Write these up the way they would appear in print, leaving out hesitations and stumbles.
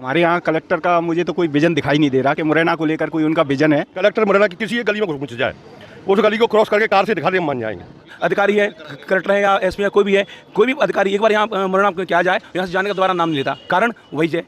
हमारे यहाँ कलेक्टर का मुझे तो कोई विजन दिखाई नहीं दे रहा कि मुरैना को लेकर कोई उनका विजन है। कलेक्टर मुरैना की किसी एक गली में घुस जाए, उस गली को क्रॉस करके कार से दिखा दे, मान जाएंगे। अधिकारी है, कलेक्टर है या एसपी है, कोई भी अधिकारी एक बार यहाँ मुरैना में क्या जाए, यहाँ से जाने का दोबारा नाम नहीं लेता। कारण वही है,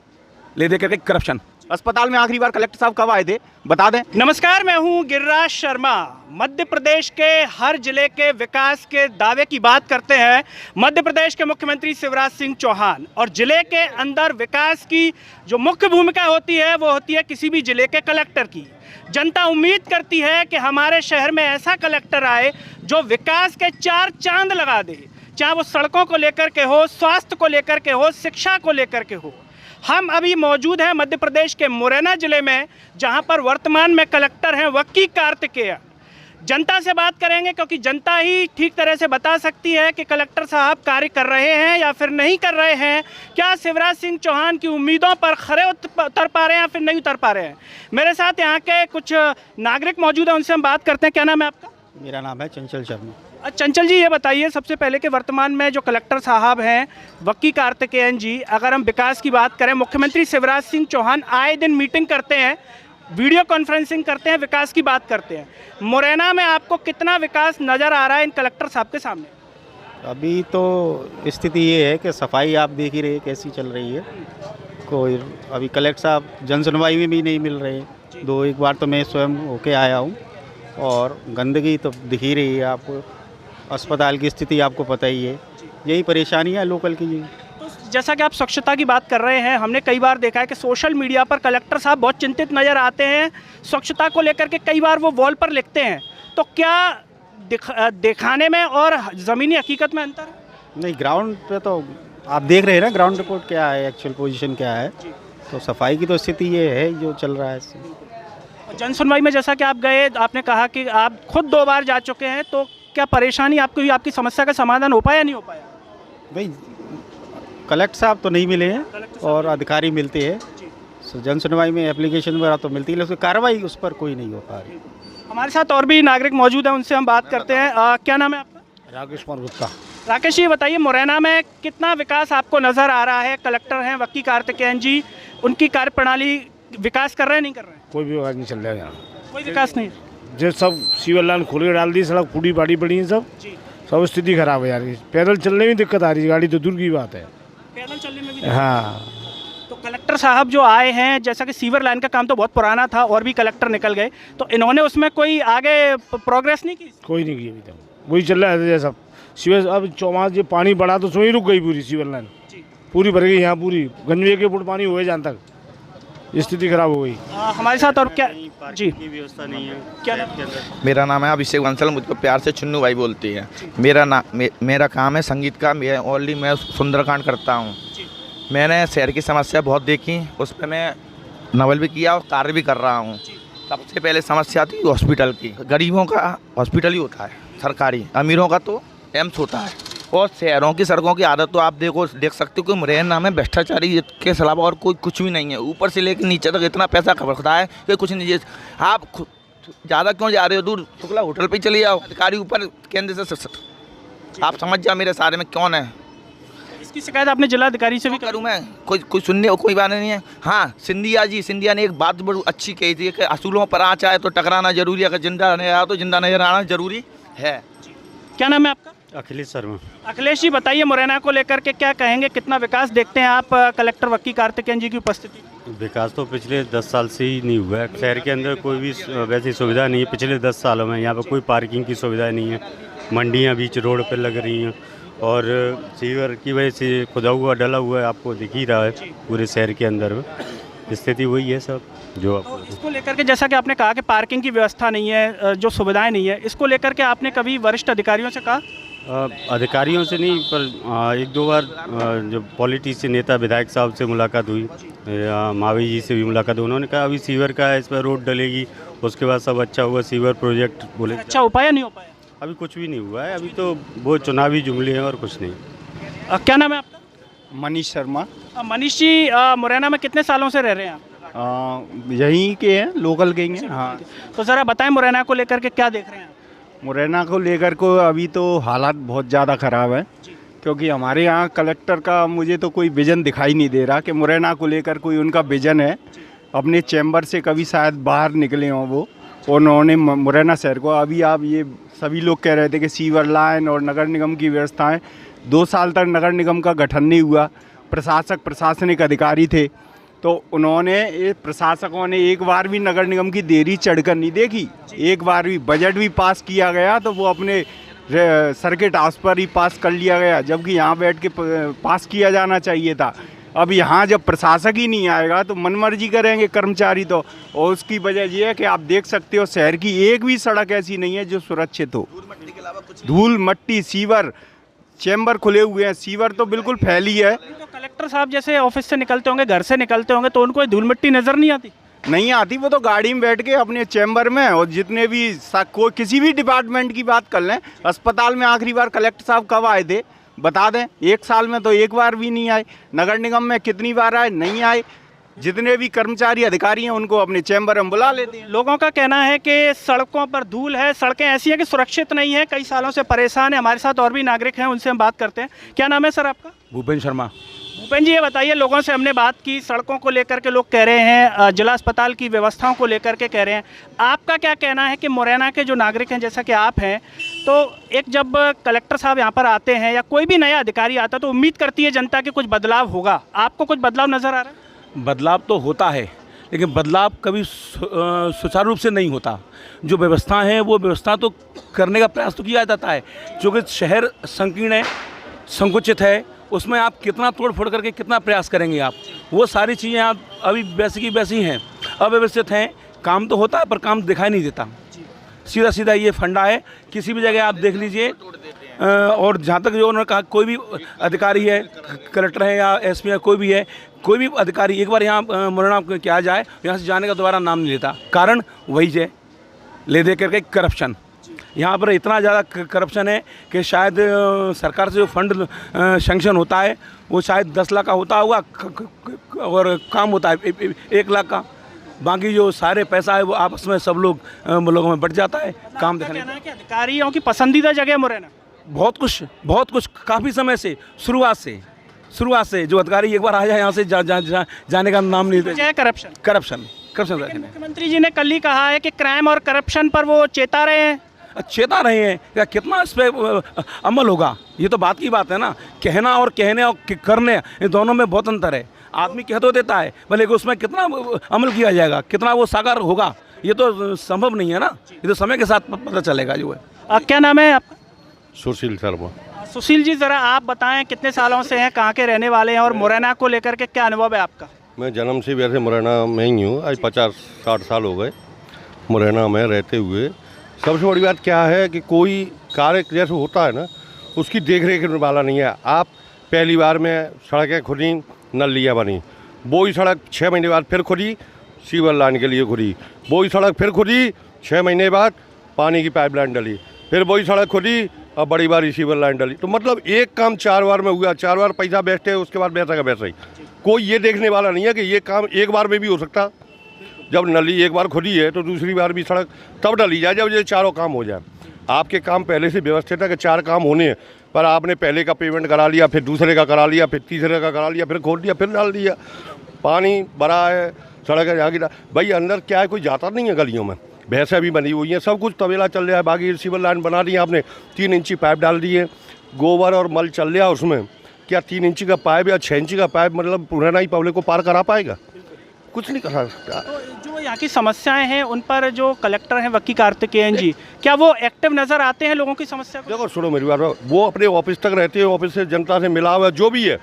ले दे करके करप्शन। अस्पताल में आखिरी बार कलेक्टर साहब कब आए थे, बता दें। नमस्कार, मैं हूं गिरिराज शर्मा। मध्य प्रदेश के हर जिले के विकास के दावे की बात करते हैं मध्य प्रदेश के मुख्यमंत्री शिवराज सिंह चौहान, और जिले के अंदर विकास की जो मुख्य भूमिका होती है वो होती है किसी भी जिले के कलेक्टर की। जनता उम्मीद करती है कि हमारे शहर में ऐसा कलेक्टर आए जो विकास के 4 चांद लगा दे, चाहे वो सड़कों को लेकर के हो, स्वास्थ्य को लेकर के हो, शिक्षा को लेकर के हो। हम अभी मौजूद हैं मध्य प्रदेश के मुरैना जिले में, जहां पर वर्तमान में कलेक्टर हैं वक्की कार्तिकेय। जनता से बात करेंगे क्योंकि जनता ही ठीक तरह से बता सकती है कि कलेक्टर साहब कार्य कर रहे हैं या फिर नहीं कर रहे हैं। क्या शिवराज सिंह चौहान की उम्मीदों पर खरे उतर पा रहे हैं या फिर नहीं उतर पा रहे हैं। मेरे साथ यहाँ के कुछ नागरिक मौजूद हैं, उनसे हम बात करते हैं। क्या नाम है आपका? मेरा नाम है चंचल शर्मा। चंचल जी, ये बताइए सबसे पहले कि वर्तमान में जो कलेक्टर साहब हैं वक्की कार्तिकेयन जी, अगर हम विकास की बात करें, मुख्यमंत्री शिवराज सिंह चौहान आए दिन मीटिंग करते हैं, वीडियो कॉन्फ्रेंसिंग करते हैं, विकास की बात करते हैं। मुरैना में आपको कितना विकास नज़र आ रहा है इन कलेक्टर साहब के सामने? अभी तो स्थिति ये है कि सफाई आप देख ही रहे कैसी चल रही है। कोई अभी कलेक्टर साहब जन सुनवाई में भी नहीं मिल रहे। एक बार तो मैं स्वयं होके आया हूँ, और गंदगी तो दिख ही रही है आपको। अस्पताल की स्थिति आपको पता ही है। यही परेशानी है लोकल की। तो जैसा कि आप स्वच्छता की बात कर रहे हैं, हमने कई बार देखा है कि सोशल मीडिया पर कलेक्टर साहब बहुत चिंतित नज़र आते हैं स्वच्छता को लेकर के। कई बार वो वॉल पर लिखते हैं, तो क्या दिखाने में और ज़मीनी हकीकत में अंतर है? नहीं, ग्राउंड पे तो आप देख रहे हैं ना, ग्राउंड रिपोर्ट क्या है, एक्चुअल पोजीशन क्या है। तो सफाई की तो स्थिति ये है जो चल रहा है। जन सुनवाई में जैसा कि आप गए, आपने कहा कि आप खुद 2 बार जा चुके हैं, तो क्या परेशानी आपकी समस्या का समाधान हो पाया या नहीं हो पाया? भाई कलेक्टर साहब तो नहीं मिले हैं और अधिकारी मिलते हैं। तो जन सुनवाई में एप्लीकेशन वगैरह तो मिलती है, लेकिन कार्रवाई उस पर कोई नहीं हो पा रही। हमारे साथ और भी नागरिक मौजूद हैं, उनसे हम बात करते हैं। क्या नाम है आपका? राकेश कुमार गुप्ता। राकेश जी, बताइए मुरैना में कितना विकास आपको नज़र आ रहा है? कलेक्टर हैं वक्की कार्तिकेयन जी, उनकी कार्यप्रणाली विकास कर रहे हैं नहीं कर रहे हैं? कोई भी विकास नहीं चल रहा है यहाँ, कोई विकास नहीं। जो सब सीवर लाइन खोल के डाल दी, सड़क पूरी बाड़ी पड़ी है, सब स्थिति खराब है यार। पैदल चलने में दिक्कत आ रही है, गाड़ी तो दूर की बात है। पैदल चलने में भी? हाँ। तो कलेक्टर साहब जो आए हैं, जैसा कि सीवर लाइन का काम तो बहुत पुराना था और भी कलेक्टर निकल गए, तो इन्होंने उसमें कोई आगे प्रोग्रेस नहीं की? कोई नहीं की अभी तक, वही चल रहा है जैसा सीवर। अब चौमास ये पानी बढ़ा तो वहीं रुक गई पूरी सीवर लाइन, पूरी भर गई यहाँ, पूरी गंजवे के फुट पानी हुए जहाँ तक, स्थिति खराब हो गई। हमारे साथ और क्या जी की व्यवस्था नहीं है। क्या मेरा नाम है अभिषेक बंसल, मुझको प्यार से चुन्नू भाई बोलती है। मेरा काम है संगीत का। मैं सुंदरकांड करता हूँ। मैंने शहर की समस्या बहुत देखी, उस पर मैं नवल भी किया और कार्य भी कर रहा हूँ। सबसे पहले समस्या थी हॉस्पिटल की। गरीबों का हॉस्पिटल ही होता है सरकारी, अमीरों का तो एम्स होता है। और शहरों की सड़कों की आदत तो आप देख सकते हो कि मुरैना में भ्रष्टाचारी के अलावा और कोई कुछ भी नहीं है। ऊपर से लेकर नीचे तक इतना पैसा खबरता है कि कुछ नहीं। आप ज़्यादा क्यों जा रहे हो दूर? शुक्ला होटल पे चले जाओ, अधिकारी ऊपर केंद्र से। आप समझ जाओ मेरे सारे में कौन है। इसकी शिकायत आपने जिलाधिकारी से भी करूँ मैं? कोई सुनने को कोई बात नहीं है। हाँ, सिंधिया ने एक बात बड़ी अच्छी कही थी कि असूलों पर आँच आए तो टकराना जरूरी है, अगर जिंदा नहीं आया तो जिंदा नजर आना जरूरी है। क्या नाम है आपका? अखिलेश शर्मा। अखिलेश जी, बताइए मुरैना को लेकर के क्या कहेंगे, कितना विकास देखते हैं आप कलेक्टर वक्की कार्तिकेयन जी की उपस्थिति? विकास तो पिछले 10 साल से ही नहीं हुआ है। शहर के अंदर कोई भी वैसी सुविधा नहीं है पिछले 10 सालों में। यहाँ पर कोई पार्किंग की सुविधा नहीं है, मंडियाँ बीच रोड पर लग रही हैं, और सीवर की वजह से खुदा हुआ डला हुआ है, आपको दिख ही रहा है पूरे शहर के अंदर में। स्थिति वही है सब जो तो इसको लेकर के, जैसा कि आपने कहा कि पार्किंग की व्यवस्था नहीं है, जो सुविधाएं नहीं है, इसको लेकर के आपने कभी वरिष्ठ अधिकारियों से कहा? अधिकारियों से नहीं, पर 1-2 बार जो पॉलिटिशियन नेता विधायक साहब से मुलाकात हुई, मावी जी से भी मुलाकात हुई। उन्होंने कहा अभी सीवर का है, इस पर रोड डलेगी, उसके बाद सब अच्छा हुआ। सीवर प्रोजेक्ट बोले अच्छा हो पाया नहीं हो पाया? अभी कुछ भी नहीं हुआ है। अभी तो वो चुनावी जुमले हैं और कुछ नहीं। क्या नाम है आपका? मनीष शर्मा। मनीष जी, मुरैना में कितने सालों से रह रहे हैं आप? यहीं के हैं, लोकल के हैं। हाँ, तो ज़रा बताएं मुरैना को लेकर के क्या देख रहे हैं? मुरैना को लेकर को अभी तो हालात बहुत ज़्यादा ख़राब है। क्योंकि हमारे यहाँ कलेक्टर का मुझे तो कोई विजन दिखाई नहीं दे रहा कि मुरैना को लेकर कोई उनका विजन है। अपने चैम्बर से कभी शायद बाहर निकले हों वो, उन्होंने मुरैना शहर को, अभी आप ये सभी लोग कह रहे थे कि सीवर लाइन और नगर निगम की व्यवस्थाएं, 2 साल तक नगर निगम का गठन नहीं हुआ, प्रशासनिक अधिकारी थे, तो उन्होंने प्रशासकों ने एक बार भी नगर निगम की देरी चढ़कर नहीं देखी। एक बार भी बजट भी पास किया गया तो वो अपने सर्किट हाउस पर ही पास कर लिया गया, जबकि यहाँ बैठ के पास किया जाना चाहिए था। अब यहाँ जब प्रशासक ही नहीं आएगा तो मनमर्जी करेंगे कर्मचारी तो, और उसकी वजह ये है कि आप देख सकते हो शहर की एक भी सड़क ऐसी नहीं है जो सुरक्षित हो। धूल मट्टी, सीवर, चैम्बर खुले हुए हैं, सीवर तो बिल्कुल फैली है। तो कलेक्टर साहब जैसे ऑफिस से निकलते होंगे, घर से निकलते होंगे, तो उनको धूल मिट्टी नज़र नहीं आती? नहीं आती, वो तो गाड़ी में बैठ के अपने चैम्बर में, और जितने भी कोई किसी भी डिपार्टमेंट की बात कर लें, अस्पताल में आखिरी बार कलेक्टर साहब कब आए थे बता दें? 1 साल में तो एक बार भी नहीं आए। नगर निगम में कितनी बार आए? नहीं आए। जितने भी कर्मचारी अधिकारी हैं उनको अपने चैम्बर में बुला लेते हैं। लोगों का कहना है कि सड़कों पर धूल है, सड़कें ऐसी हैं कि सुरक्षित नहीं है, कई सालों से परेशान है। हमारे साथ और भी नागरिक हैं, उनसे हम बात करते हैं। क्या नाम है सर आपका? भूपेन शर्मा। भूपेन जी, ये बताइए, लोगों से हमने बात की, सड़कों को लेकर के लोग कह रहे हैं, जिला अस्पताल की व्यवस्थाओं को लेकर के कह रहे हैं। आपका क्या कहना है कि मुरैना के जो नागरिक हैं, जैसा कि आप हैं, तो एक जब कलेक्टर साहब यहाँ पर आते हैं या कोई भी नया अधिकारी आता है तो उम्मीद करती है जनता कि कुछ बदलाव होगा। आपको कुछ बदलाव नज़र आ रहा है? बदलाव तो होता है, लेकिन बदलाव कभी सुचारू रूप से नहीं होता। जो व्यवस्था है वो व्यवस्था तो करने का प्रयास तो किया जाता है, क्योंकि शहर संकीर्ण है, संकुचित है, उसमें आप कितना तोड़ फोड़ करके कितना प्रयास करेंगे आप? वो सारी चीज़ें आप अभी वैसी की वैसी हैं, अव्यवस्थित हैं। काम तो होता है पर काम दिखाई नहीं देता। सीधा सीधा ये फंडा है, किसी भी जगह आप देख लीजिए। और जहाँ तक जो उन्होंने कहा, कोई भी अधिकारी है, कलेक्टर है या एसपी है, कोई भी है, कोई भी अधिकारी एक बार यहाँ मुरैना के आ जाए, यहाँ से जाने का दोबारा नाम नहीं लेता। कारण वही है, ले दे करके करप्शन। यहाँ पर इतना ज़्यादा करप्शन है कि शायद सरकार से जो फंड सेंक्शन होता है वो शायद 10 लाख का होता होगा और काम होता है 1 लाख का। बाकी जो सारे पैसा है वो आपस में सब लोगों में बट जाता है। काम दिखाने कि अधिकारियों की पसंदीदा जगह मुरैना बहुत कुछ काफ़ी समय से, शुरुआत से जो अधिकारी एक बार आ जाए यहाँ से जाने का नाम नहीं देते। करप्शन। मुख्यमंत्री जी ने कल ही कहा है कि क्राइम और करप्शन पर वो चेता रहे हैं। क्या कितना इस पर अमल होगा? ये तो बात की बात है ना। कहना और करने इन दोनों में बहुत अंतर है। आदमी कह तो देता है, भले उसमें कितना अमल किया जाएगा, कितना वो साकार होगा, ये तो संभव नहीं है ना। ये तो समय के साथ पता चलेगा जो है। क्या नाम है आपका? सुशील शर्मा। सुशील जी, ज़रा आप बताएं, कितने सालों से हैं, कहाँ के रहने वाले हैं, और मुरैना को लेकर के क्या अनुभव है आपका? मैं जन्म से वैसे मुरैना में ही हूँ। आज 50-60 साल हो गए मुरैना में रहते हुए। सबसे बड़ी बात क्या है कि कोई कार्य जैसे होता है ना, उसकी देख रेख वाला नहीं है। आप पहली बार में सड़कें खुली, नलियाँ बनी, वही सड़क 6 महीने बाद फिर खुली, सीवर लाइन के लिए खुली, वही सड़क फिर खुली, 6 महीने बाद पानी की पाइपलाइन डली, फिर वही सड़क खुली, अब बड़ी बार सीवर लाइन डली। तो मतलब एक काम 4 बार में हुआ, 4 बार पैसा बैठे, उसके बाद वैसा का वैसा ही। कोई ये देखने वाला नहीं है कि ये काम एक बार में भी हो सकता। जब नली एक बार खुली है तो दूसरी बार भी सड़क तब डली जाए जब ये चारों काम हो जाए। आपके काम पहले से व्यवस्थित है कि 4 काम होने हैं, पर आपने पहले का पेमेंट करा लिया, फिर दूसरे का करा लिया, फिर तीसरे का करा लिया, फिर खोल दिया, फिर डाल दिया। पानी भरा है, सड़क है, यहाँ की भाई अंदर क्या है, कोई जाता नहीं है गलियों में। भैंसें भी बनी हुई हैं, सब कुछ तबेला चल रहा है। बाकी सीवर लाइन बना दी है आपने, 3 इंची पाइप डाल दी है, गोबर और मल चल रहा है उसमें। क्या 3 इंची का पाइप या 6 इंची का पाइप मतलब पुराना ही पब्लिक को पार करा पाएगा? कुछ नहीं करा सकता। तो जो यहाँ की समस्याएं हैं उन पर जो कलेक्टर हैं वकी कार्तिकेयन जी, क्या वो एक्टिव नज़र आते हैं लोगों की समस्या को? देखो सुनो मेरी बात, वो अपने ऑफिस तक रहते हैं, ऑफिस से जनता से मिला हुआ जो भी है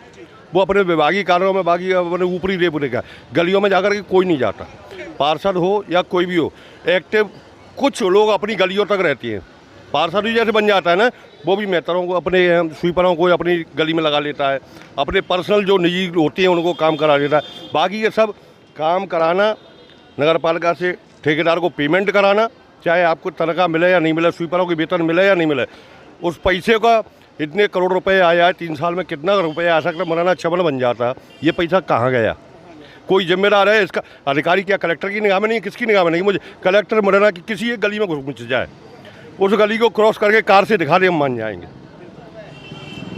वो अपने विभागीय कार्यों में, बाकी अपने ऊपरी रेपुरे का गलियों में जाकर के कोई नहीं जाता। पार्षद हो या कोई भी हो, एक्टिव कुछ लोग अपनी गलियों तक रहती हैं। पार्षद भी जैसे बन जाता है ना, वो भी मेहतरों को, अपने स्वीपरों को अपनी गली में लगा लेता है, अपने पर्सनल जो निजी होते हैं उनको काम करा देता है। बाकी ये सब काम कराना, नगर पालिका से ठेकेदार को पेमेंट कराना, चाहे आपको तनख्वाह मिले या नहीं मिले, स्वीपरों की वेतन मिले या नहीं मिले, उस पैसे का इतने करोड़ रुपए आया है, 3 साल में कितना रुपया आ सकता, मुरैना चबल बन जाता। ये पैसा कहाँ गया? कोई जिम्मेदार है इसका? अधिकारी क्या कलेक्टर की निगाह में नहीं, किसकी निगाह में नहीं? मुझे कलेक्टर मुरैना की किसी एक गली में घुस जाए, उस गली को क्रॉस करके कार से दिखा दे, हम मान जाएंगे।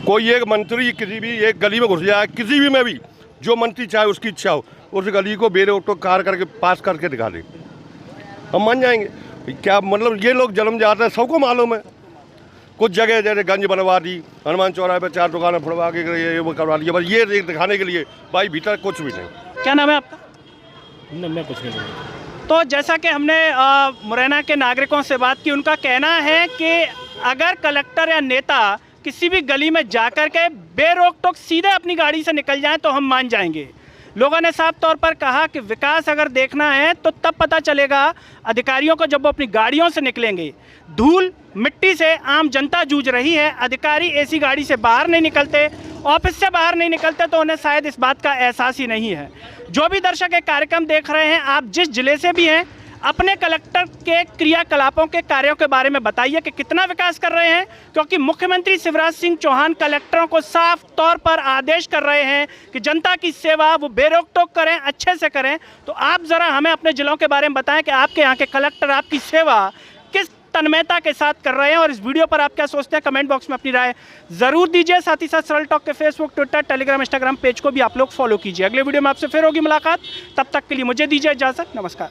कोई एक मंत्री किसी भी एक गली में घुस जाए, किसी भी में भी, जो मंत्री चाहे उसकी इच्छा हो, उस गली को बेरे ऑटो कार करके पास करके दिखा दे, हम मान जाएंगे। क्या मतलब ये लोग जन्म जाते हैं, सबको मालूम है। कुछ जगह जैसे गंज बनवा दी, हनुमान चौराहे पर 4 दुकानें फुड़वा के ये वो करवा दिया, बस ये दिखाने के लिए, भाई भीतर कुछ भी नहीं। क्या नाम है आपका? नहीं, मैं कुछ नहीं बोलूँगा। तो जैसा कि हमने मुरैना के नागरिकों से बात की, उनका कहना है कि अगर कलेक्टर या नेता किसी भी गली में जाकर के बेरोक टोक सीधे अपनी गाड़ी से निकल जाएं तो हम मान जाएंगे। लोगों ने साफ तौर पर कहा कि विकास अगर देखना है तो तब पता चलेगा अधिकारियों को जब वो अपनी गाड़ियों से निकलेंगे। धूल मिट्टी से आम जनता जूझ रही है, अधिकारी ऐसी गाड़ी से बाहर नहीं निकलते, ऑफिस से बाहर नहीं निकलते, तो उन्हें शायद इस बात का एहसास ही नहीं है। जो भी दर्शक ये कार्यक्रम देख रहे हैं, आप जिस जिले से भी हैं, अपने कलेक्टर के क्रियाकलापों के कार्यों के बारे में बताइए कि कितना विकास कर रहे हैं, क्योंकि मुख्यमंत्री शिवराज सिंह चौहान कलेक्टरों को साफ तौर पर आदेश कर रहे हैं कि जनता की सेवा वो बेरोक टोक करें, अच्छे से करें। तो आप ज़रा हमें अपने जिलों के बारे में बताएं कि आपके यहाँ के कलेक्टर आपकी सेवा किस तन्मयता के साथ कर रहे हैं, और इस वीडियो पर आप क्या सोचते हैं, कमेंट बॉक्स में अपनी राय ज़रूर दीजिए। साथ ही साथ सरल टॉक के Facebook, Twitter, Telegram, Instagram page को भी आप लोग फॉलो कीजिए। अगले वीडियो में आपसे फिर होगी मुलाकात, तब तक के लिए मुझे दीजिए इजाज़त, नमस्कार।